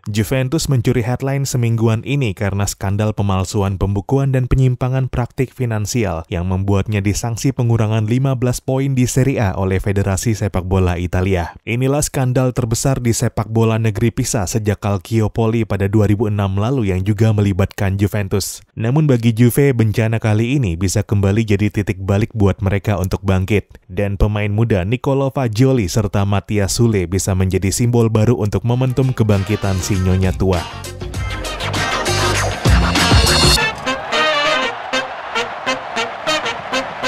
Juventus mencuri headline semingguan ini karena skandal pemalsuan pembukuan dan penyimpangan praktik finansial yang membuatnya disanksi pengurangan 15 poin di Serie A oleh Federasi Sepak Bola Italia. Inilah skandal terbesar di sepak bola negeri Pisa sejak Calciopoli pada 2006 lalu yang juga melibatkan Juventus. Namun bagi Juve, bencana kali ini bisa kembali jadi titik balik buat mereka untuk bangkit. Dan pemain muda Niccolò Fagioli serta Mattia Sule bisa menjadi simbol baru untuk momentum kebangkitan si Nyonya tua.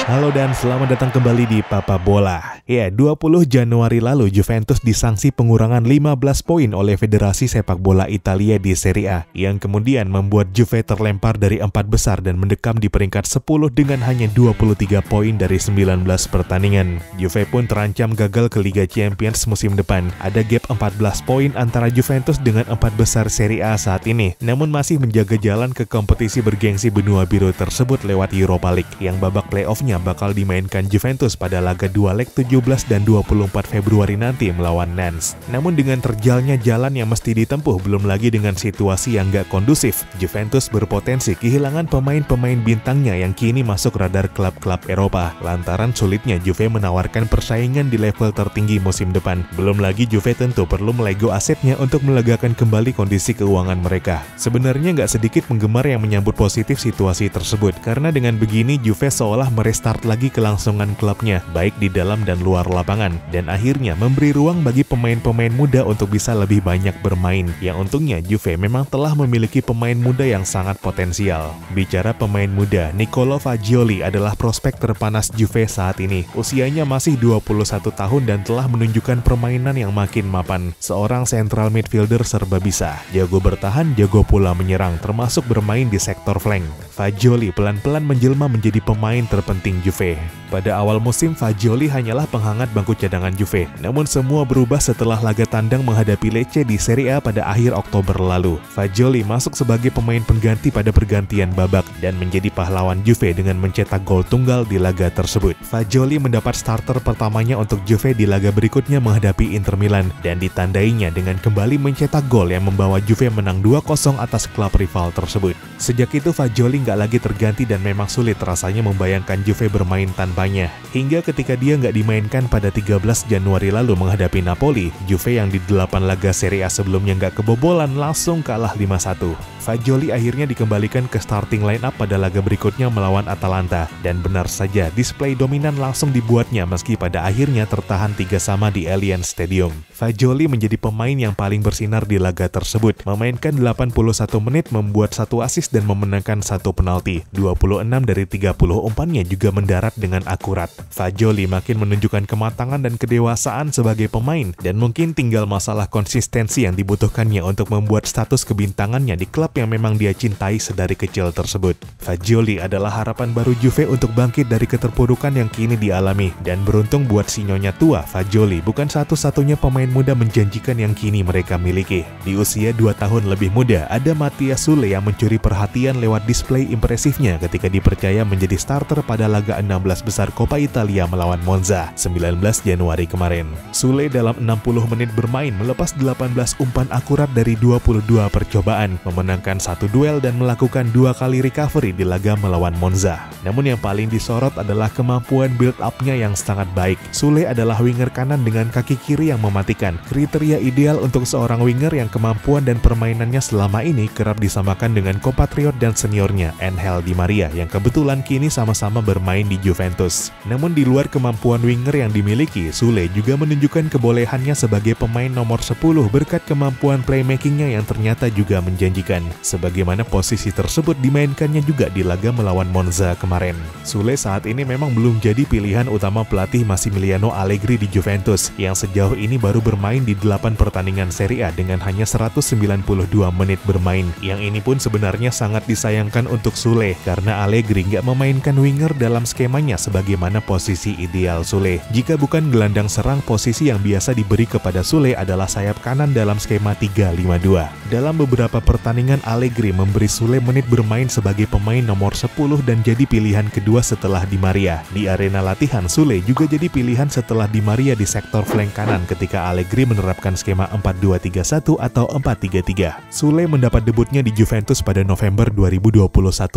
Halo dan selamat datang kembali di Papa Bola. Ya, 20 Januari lalu Juventus disanksi pengurangan 15 poin oleh Federasi Sepak Bola Italia di Serie A, yang kemudian membuat Juve terlempar dari 4 besar dan mendekam di peringkat 10 dengan hanya 23 poin dari 19 pertandingan. Juve pun terancam gagal ke Liga Champions musim depan. Ada gap 14 poin antara Juventus dengan 4 besar Serie A saat ini, namun masih menjaga jalan ke kompetisi bergengsi benua biru tersebut lewat Europa League, yang babak playoff-nya bakal dimainkan Juventus pada laga 2 leg 17 dan 24 Februari nanti melawan Nantes. Namun dengan terjalnya jalan yang mesti ditempuh, belum lagi dengan situasi yang gak kondusif, Juventus berpotensi kehilangan pemain-pemain bintangnya yang kini masuk radar klub-klub Eropa, lantaran sulitnya Juve menawarkan persaingan di level tertinggi musim depan. Belum lagi Juve tentu perlu melego asetnya untuk melegakan kembali kondisi keuangan mereka. Sebenarnya gak sedikit penggemar yang menyambut positif situasi tersebut, karena dengan begini Juve seolah merestart lagi kelangsungan klubnya, baik di dalam dan luar lapangan, dan akhirnya memberi ruang bagi pemain-pemain muda untuk bisa lebih banyak bermain, yang untungnya Juve memang telah memiliki pemain muda yang sangat potensial. Bicara pemain muda, Niccolò Fagioli adalah prospek terpanas Juve saat ini. Usianya masih 21 tahun dan telah menunjukkan permainan yang makin mapan. Seorang central midfielder serba bisa, jago bertahan, jago pula menyerang, termasuk bermain di sektor flank. Fagioli pelan-pelan menjelma menjadi pemain terpenting Juve. Pada awal musim, Fagioli hanyalah penghangat bangku cadangan Juve. Namun semua berubah setelah laga tandang menghadapi Lecce di Serie A pada akhir Oktober lalu. Fagioli masuk sebagai pemain pengganti pada pergantian babak dan menjadi pahlawan Juve dengan mencetak gol tunggal di laga tersebut. Fagioli mendapat starter pertamanya untuk Juve di laga berikutnya menghadapi Inter Milan dan ditandainya dengan kembali mencetak gol yang membawa Juve menang 2-0 atas klub rival tersebut. Sejak itu Fagioli nggak lagi terganti dan memang sulit rasanya membayangkan Juve bermain tanpanya. Hingga ketika dia nggak dimainkan pada 13 Januari lalu menghadapi Napoli, Juve yang di 8 laga Serie A sebelumnya nggak kebobolan langsung kalah 5-1. Fagioli akhirnya dikembalikan ke starting line-up pada laga berikutnya melawan Atalanta, dan benar saja display dominan langsung dibuatnya meski pada akhirnya tertahan 3-3 di Allianz Stadium. Fagioli menjadi pemain yang paling bersinar di laga tersebut, memainkan 81 menit, membuat 1 assist dan memenangkan 1 penalti. 26 dari 30 umpannya juga mendarat dengan akurat. Fagioli makin menunjukkan kematangan dan kedewasaan sebagai pemain, dan mungkin tinggal masalah konsistensi yang dibutuhkannya untuk membuat status kebintangannya di klub yang memang dia cintai sedari kecil tersebut. Fagioli adalah harapan baru Juve untuk bangkit dari keterpurukan yang kini dialami, dan beruntung buat si Nyonya tua, Fagioli bukan satu-satunya pemain muda menjanjikan yang kini mereka miliki. Di usia 2 tahun lebih muda, ada Mattia Sule yang mencuri perhatian lewat display impresifnya ketika dipercaya menjadi starter pada laga 16 besar Coppa Italia melawan Monza 19 Januari kemarin. Sule dalam 60 menit bermain melepas 18 umpan akurat dari 22 percobaan, memenangkan 1 duel dan melakukan 2 kali recovery di laga melawan Monza. Namun yang paling disorot adalah kemampuan build up-nya yang sangat baik. Sule adalah winger kanan dengan kaki kiri yang mematikan, kriteria ideal untuk seorang winger yang kemampuan dan permainannya selama ini kerap disamakan dengan kompatriot dan seniornya Angel Di Maria yang kebetulan kini sama-sama bermain di Juventus. Namun di luar kemampuan winger yang dimiliki, Sule juga menunjukkan kebolehannya sebagai pemain nomor 10 berkat kemampuan playmaking-nya yang ternyata juga menjanjikan. Sebagaimana posisi tersebut dimainkannya juga di laga melawan Monza kemarin. Sule saat ini memang belum jadi pilihan utama pelatih Massimiliano Allegri di Juventus, yang sejauh ini baru bermain di 8 pertandingan Serie A dengan hanya 192 menit bermain. Yang ini pun sebenarnya sangat disayangkan untuk Sule, karena Allegri nggak memainkan winger dalam skemanya sebagaimana posisi ideal Sule. Sule. Jika bukan gelandang serang, posisi yang biasa diberi kepada Sule adalah sayap kanan dalam skema 3-5-2. Dalam beberapa pertandingan, Allegri memberi Sule menit bermain sebagai pemain nomor 10 dan jadi pilihan kedua setelah Di Maria. Di arena latihan, Sule juga jadi pilihan setelah Di Maria di sektor flank kanan ketika Allegri menerapkan skema 4-2-3-1 atau 4-3-3. Sule mendapat debutnya di Juventus pada November 2021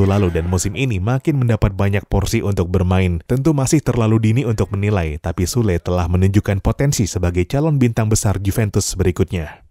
lalu dan musim ini makin mendapat banyak porsi untuk bermain. Tentu masih terlalu dini untuk menilai, tapi Sule telah menunjukkan potensi sebagai calon bintang besar Juventus berikutnya.